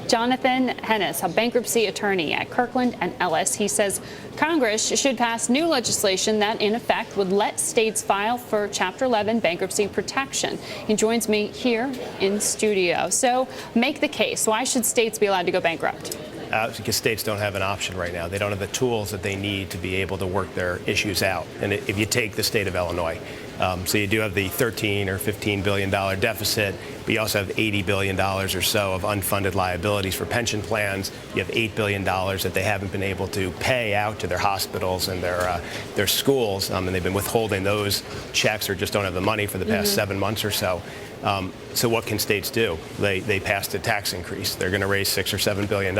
Jonathan Henes, a bankruptcy attorney at Kirkland and Ellis. He says Congress should pass new legislation that, in effect, would let states file for Chapter 11 bankruptcy protection. He joins me here in studio. So make the case. Why should states be allowed to go bankrupt? Because states don't have an option right now. They don't have the tools that they need to be able to work their issues out. And if you take the state of Illinois, so you do have the $13 or $15 billion deficit, but you also have $80 billion or so of unfunded liabilities for pension plans. You have $8 billion that they haven't been able to pay out to their hospitals and their schools, and they've been withholding those checks or just don't have the money for the past 7 months or so. So what can states do? They passed a tax increase. They're going to raise $6 or $7 billion.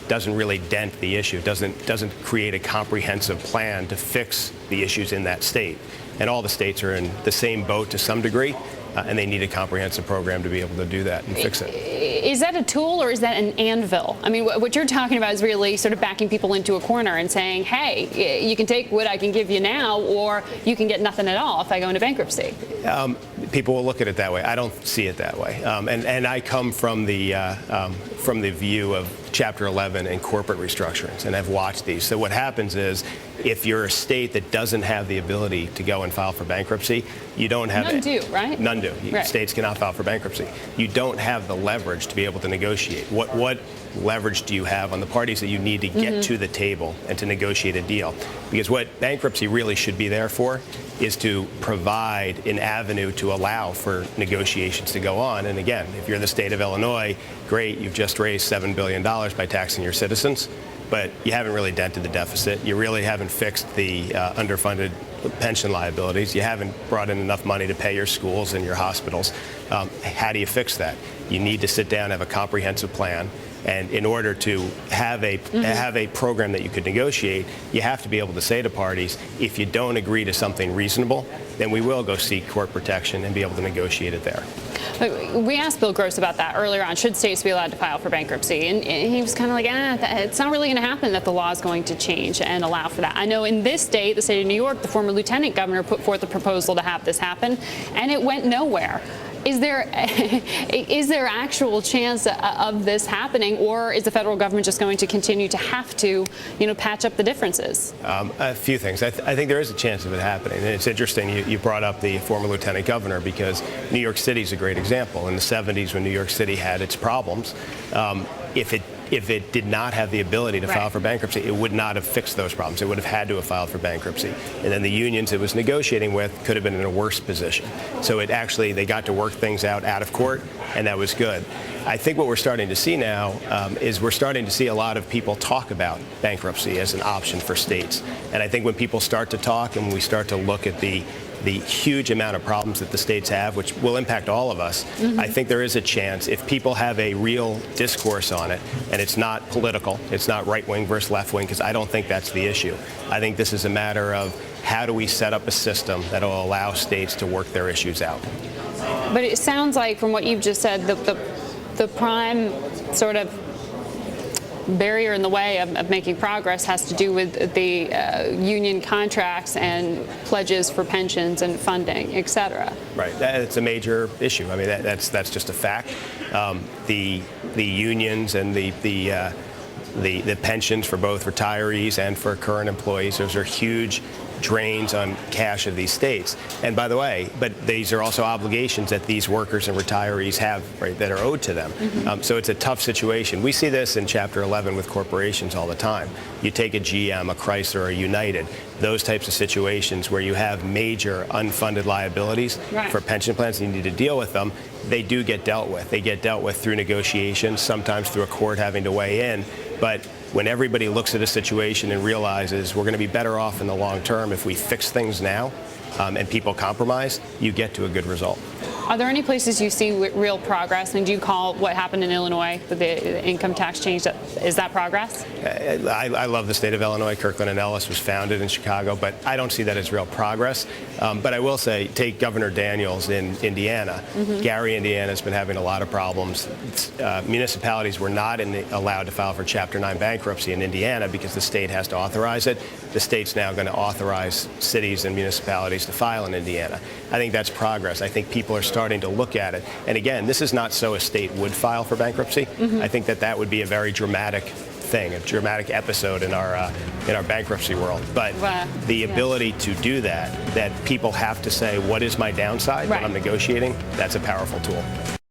Doesn't really dent the issue. Doesn't create a comprehensive plan to fix the issues in that state. And all the states are in the same boat to some degree, and they need a comprehensive program to be able to do that and fix it. Is that a tool or is that an anvil? I mean, what you're talking about is really sort of backing people into a corner and saying, hey, you can take what I can give you now, or you can get nothing at all if I go into bankruptcy. People will look at it that way. I don't see it that way. And I come from the view of Chapter 11 and corporate restructurings, and I've watched these. So what happens is, if you're a state that doesn't have the ability to go and file for bankruptcy, you don't have None do, right? None do. Right. States cannot file for bankruptcy. You don't have the leverage to be able to negotiate. What leverage do you have on the parties that you need to get to the table and to negotiate a deal? Because what bankruptcy really should be there for is to provide an avenue to allow for negotiations to go on. And again, if you're the state of Illinois, great, you've just raised $7 billion by taxing your citizens, but you haven't really dented the deficit. You really haven't fixed the underfunded pension liabilities. You haven't brought in enough money to pay your schools and your hospitals. How do you fix that? You need to sit down and have a comprehensive plan. And in order to have a program that you could negotiate, you have to be able to say to parties, if you don't agree to something reasonable, then we will go seek court protection and be able to negotiate it there. We asked Bill Gross about that earlier on. Should states be allowed to file for bankruptcy? And he was kind of like, it's not really going to happen that the law is going to change and allow for that. I know in this state, the state of New York, the former lieutenant governor put forth a proposal to have this happen, and it went nowhere. Is there actual chance of this happening, or is the federal government just going to continue to have to, patch up the differences? A few things. I think there is a chance of it happening. And it's interesting you brought up the former lieutenant governor, because New York City is a great example. In the 70s, when New York City had its problems, if it did not have the ability to file for bankruptcy, it would not have fixed those problems. It would have had to have filed for bankruptcy. And then the unions it was negotiating with could have been in a worse position. So they got to work things out of court, and that was good. I think what we're starting to see now is we're starting to see a lot of people talk about bankruptcy as an option for states. And I think when people start to talk and when we start to look at the huge amount of problems that the states have, which will impact all of us, I think there is a chance, if people have a real discourse on it, and it's not political, it's not right-wing versus left-wing, because I don't think that's the issue. I think this is a matter of how do we set up a system that will allow states to work their issues out. But it sounds like, from what you've just said, the prime sort of barrier in the way of making progress has to do with the union contracts and pledges for pensions and funding, et cetera. Right. That's a major issue. I mean, that's just a fact. The unions and the pensions for both retirees and for current employees, those are huge drains on cash of these states. And by the way, but these are also obligations that these workers and retirees have, right, that are owed to them. So it's a tough situation. We see this in Chapter 11 with corporations all the time. You take a GM, a Chrysler, a United, those types of situations where you have major unfunded liabilities for pension plans, and you need to deal with them. They do get dealt with. They get dealt with through negotiations, sometimes through a court having to weigh in. But when everybody looks at a situation and realizes we're going to be better off in the long term if we fix things now and people compromise, you get to a good result. Are there any places you see real progress? And do you call what happened in Illinois with the income tax change, is that progress? I love the state of Illinois. Kirkland Ellis was founded in Chicago, but I don't see that as real progress. But I will say, take Governor Daniels in Indiana. Gary, Indiana has been having a lot of problems. Municipalities were not allowed to file for Chapter 9 bankruptcy in Indiana because the state has to authorize it. The state's now going to authorize cities and municipalities to file in Indiana. I think that's progress. I think people are starting to look at it. And again, this is not so a state would file for bankruptcy. I think that would be a very dramatic thing, a dramatic episode in our bankruptcy world. But the ability to do that people have to say, what is my downside when I'm negotiating, that's a powerful tool.